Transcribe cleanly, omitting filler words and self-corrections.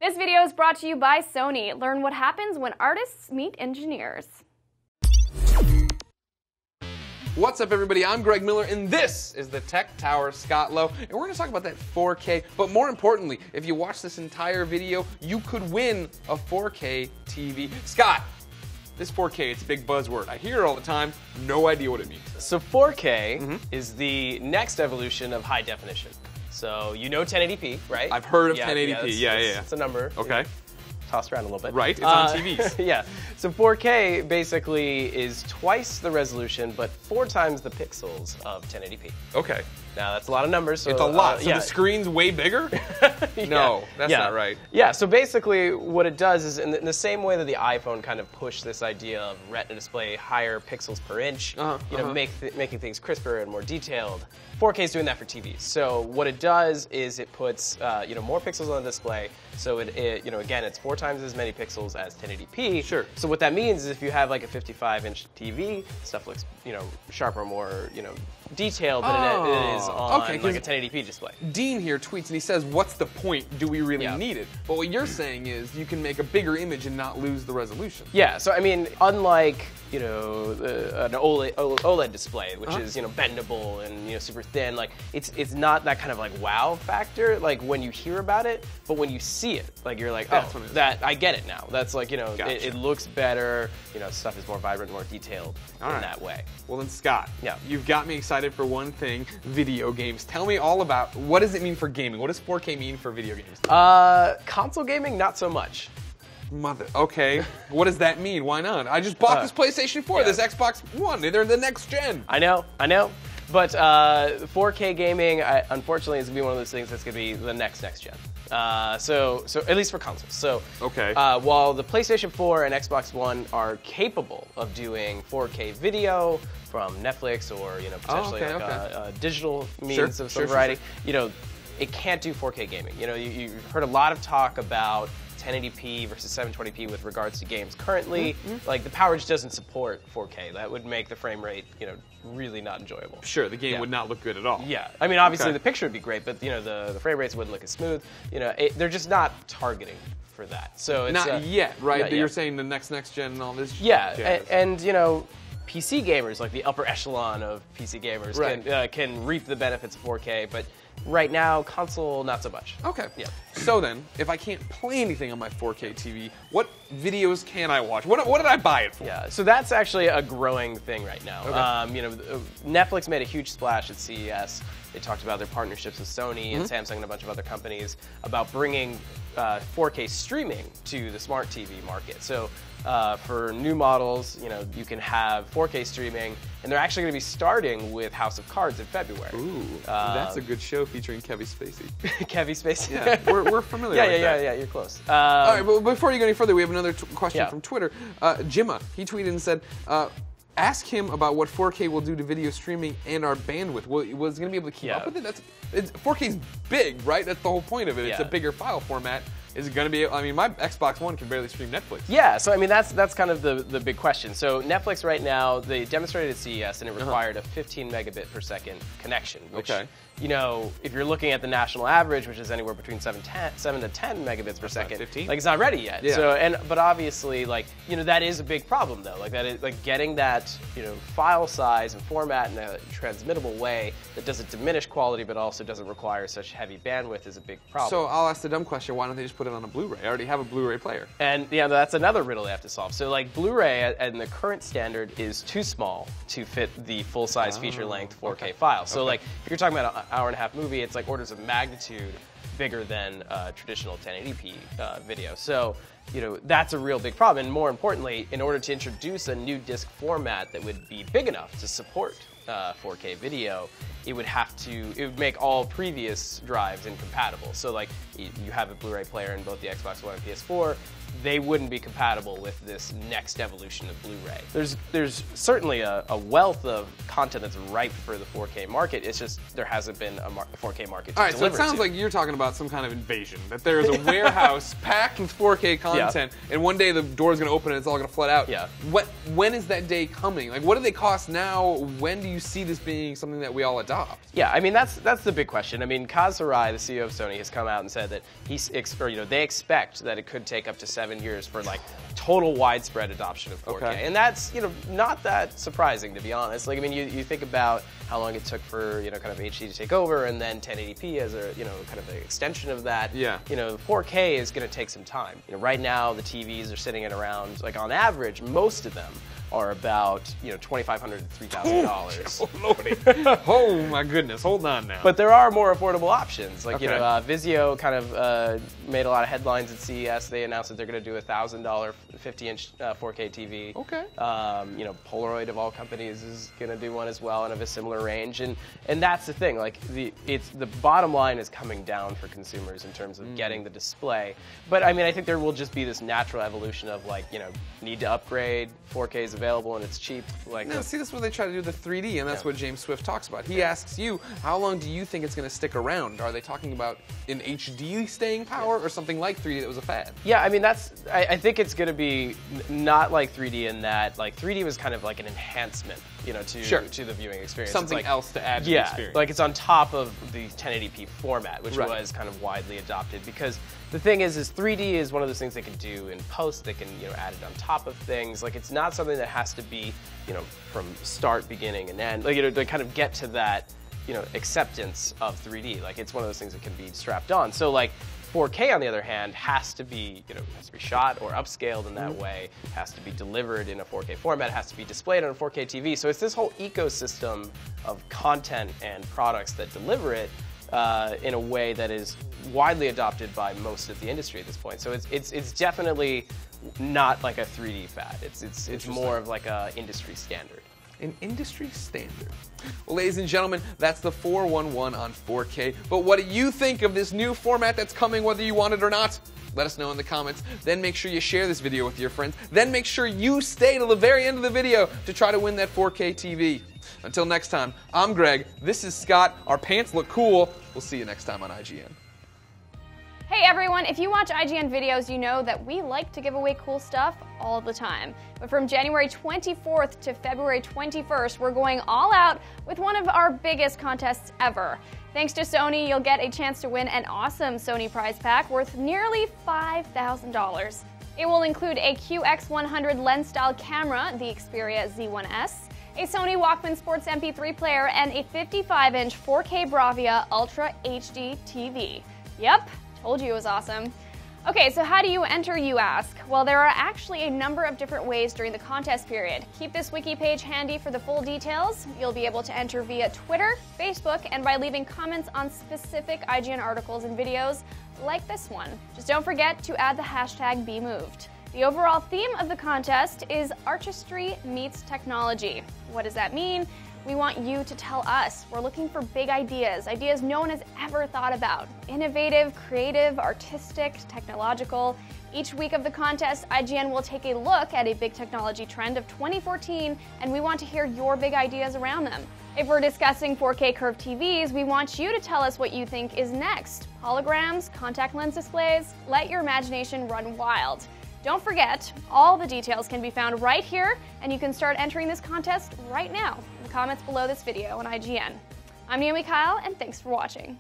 This video is brought to you by Sony. Learn what happens when artists meet engineers. What's up, everybody? I'm Greg Miller, and this is the Tech Tower Scott Lowe, and we're going to talk about that 4K, but more importantly, if you watch this entire video, you could win a 4K TV. Scott, this 4K, it's a big buzzword. I hear it all the time, no idea what it means. So 4K is the next evolution of high definition. So you know 1080p, right? I've heard of 1080p, yeah. It's a number. Okay. Tossed around a little bit. Right, it's on TVs. Yeah. So 4K basically is twice the resolution, but 4 times the pixels of 1080p. Okay. Now that's a lot of numbers. So, It's a lot. So yeah. the screen's way bigger? No, that's not right. Yeah, so basically what it does is in the same way that the iPhone kind of pushed this idea of Retina display, higher pixels per inch, making things crisper and more detailed, 4K is doing that for TVs. So what it does is it puts more pixels on the display. So it again, it's 4 times as many pixels as 1080p. Sure. So what that means is if you have like a 55-inch TV, stuff looks sharper, more detailed than it is on like a 1080p display. Dean here tweets and he says, what's the point? Do we really need it? But what you're saying is you can make a bigger image and not lose the resolution. Yeah, so I mean, unlike an OLED display, which is bendable and super thin, like it's not that kind of like wow factor like when you hear about it, but when you see it, like you're like, oh, that I get it now. That's like Gotcha. it looks better. Stuff is more vibrant, more detailed in that way. Well then, Scott, you've got me excited for one thing: video games. Tell me all about what does it mean for gaming? What does 4K mean for video games? Console gaming, not so much. Okay, what does that mean? Why not? I just bought this PlayStation 4, this Xbox One. They're the next gen. I know. But 4K gaming, unfortunately, is going to be one of those things that's going to be the next gen. So at least for consoles. So while the PlayStation 4 and Xbox One are capable of doing 4K video from Netflix or potentially digital means of some variety, it can't do 4K gaming. You've heard a lot of talk about 1080p versus 720p with regards to games currently. Like the power just doesn't support 4K. That would make the frame rate, really not enjoyable. Sure, the game would not look good at all. Yeah, I mean obviously the picture would be great, but the frame rates wouldn't look as smooth. They're just not targeting for that. So it's not yet, right? Not You're yet. saying the next gen and all this. Yeah, and PC gamers, like the upper echelon of PC gamers, can reap the benefits of 4K, but right now, console, not so much. Okay. Yeah. So then, if I can't play anything on my 4K TV, what videos can I watch? What did I buy it for? Yeah, so that's actually a growing thing right now. Netflix made a huge splash at CES. They talked about their partnerships with Sony and Samsung and a bunch of other companies about bringing 4K streaming to the smart TV market. So for new models, you can have 4K streaming, and they're actually going to be starting with House of Cards in February. Ooh, that's a good show featuring Kevin Spacey. Kevin Spacey? Yeah, we're familiar with that. Yeah, you're close. All right, but before you go any further, we have another question from Twitter. Jimma, he tweeted and said, ask him about what 4K will do to video streaming and our bandwidth. Was he going to be able to keep up with it? 4K's big, right? That's the whole point of it. It's a bigger file format. Is it going to be? I mean, my Xbox One can barely stream Netflix. Yeah, so I mean that's kind of the big question. So Netflix right now, they demonstrated at CES, and it required a 15 megabit per second connection. Which, if you're looking at the national average, which is anywhere between 7 to 10 megabits per second, 15? like it's not ready yet. Yeah. So but obviously that is a big problem though. Like that is getting that file size and format in a transmittable way that doesn't diminish quality but also doesn't require such heavy bandwidth is a big problem. So I'll ask the dumb question: why don't they just put it on a Blu-ray? I already have a Blu-ray player. And that's another riddle they have to solve. So like Blu-ray and the current standard is too small to fit the full-size feature-length 4K file. So like if you're talking about an hour-and-a-half movie, it's like orders of magnitude bigger than traditional 1080p video. So that's a real big problem. And more importantly, in order to introduce a new disc format that would be big enough to support 4K video, it would make all previous drives incompatible. So like you have a Blu-ray player in both the Xbox One and PS4, they wouldn't be compatible with this next evolution of Blu-ray. There's certainly a wealth of content that's ripe for the 4K market. It's just there hasn't been a 4K market to All right, so it sounds like you're talking about some kind of invasion, that there is a warehouse packed with 4K content, and one day the door's going to open and it's all going to flood out. Yeah. When is that day coming? Like, what do they cost now? When do you see this being something that we all adopt? Yeah, I mean, that's the big question. I mean, Kaz Hirai, the CEO of Sony, has come out and said that they expect that it could take up to 7 years for like total widespread adoption of 4K. Okay. And that's, not that surprising, to be honest. Like, I mean, you think about how long it took for, kind of HD to take over, and then 1080p as a, kind of an extension of that. Yeah. 4K is going to take some time. Right now, the TVs are sitting at around, like on average, most of them are about $2,500 to $3,000. Oh lordy! Oh my goodness! Hold on now. But there are more affordable options. Like okay. Vizio kind of made a lot of headlines at CES. They announced that they're going to do a $1,000 50-inch 4K TV. Okay. Polaroid of all companies is going to do one as well, and of a similar range. And that's the thing. Like the bottom line is coming down for consumers in terms of getting the display. But I mean, I think there will just be this natural evolution of like need to upgrade. 4K is available and it's cheap. Like, now, see, this is where they try to do the 3D, and that's what James Swift talks about. He asks you, how long do you think it's going to stick around? Are they talking about an HD staying power or something like 3D that was a fad? Yeah, I mean, I think it's going to be not like 3D in that, like 3D was kind of like an enhancement, to the viewing experience. Something else to add to the experience. Like it's on top of the 1080p format, which was kind of widely adopted, because the thing is 3D is one of those things they can do in post. They can add it on top of things. Like it's not something that has to be from start, beginning, and end. Like to kind of get to that acceptance of 3D. Like it's one of those things that can be strapped on. So like 4K on the other hand has to be shot or upscaled in that way. Has to be delivered in a 4K format. Has to be displayed on a 4K TV. So it's this whole ecosystem of content and products that deliver it in a way that is widely adopted by most of the industry at this point. So it's definitely not like a 3D fad. It's more of like a industry standard. An industry standard. Well, ladies and gentlemen, that's the 411 on 4K. But what do you think of this new format that's coming, whether you want it or not? Let us know in the comments. Then make sure you share this video with your friends. Then make sure you stay till the very end of the video to try to win that 4K TV. Until next time, I'm Greg. This is Scott. Our pants look cool. We'll see you next time on IGN. Hey everyone, if you watch IGN videos, you know that we like to give away cool stuff all the time. But from January 24th to February 21st, we're going all out with one of our biggest contests ever. Thanks to Sony, you'll get a chance to win an awesome Sony prize pack worth nearly $5,000. It will include a QX100 lens-style camera, the Xperia Z1S, a Sony Walkman Sports MP3 player, and a 55-inch 4K Bravia Ultra HD TV. Yep. Told you it was awesome. Okay, so how do you enter, you ask? Well, there are actually a number of different ways during the contest period. Keep this wiki page handy for the full details. You'll be able to enter via Twitter, Facebook, and by leaving comments on specific IGN articles and videos like this one. Just don't forget to add the hashtag BeMoved. The overall theme of the contest is artistry meets technology. What does that mean? We want you to tell us. We're looking for big ideas no one has ever thought about. Innovative, creative, artistic, technological. Each week of the contest, IGN will take a look at a big technology trend of 2014, and we want to hear your big ideas around them. If we're discussing 4K curved TVs, we want you to tell us what you think is next. Holograms, contact lens displays, let your imagination run wild. Don't forget, all the details can be found right here, and you can start entering this contest right now in the comments below this video on IGN. I'm Naomi Kyle, and thanks for watching.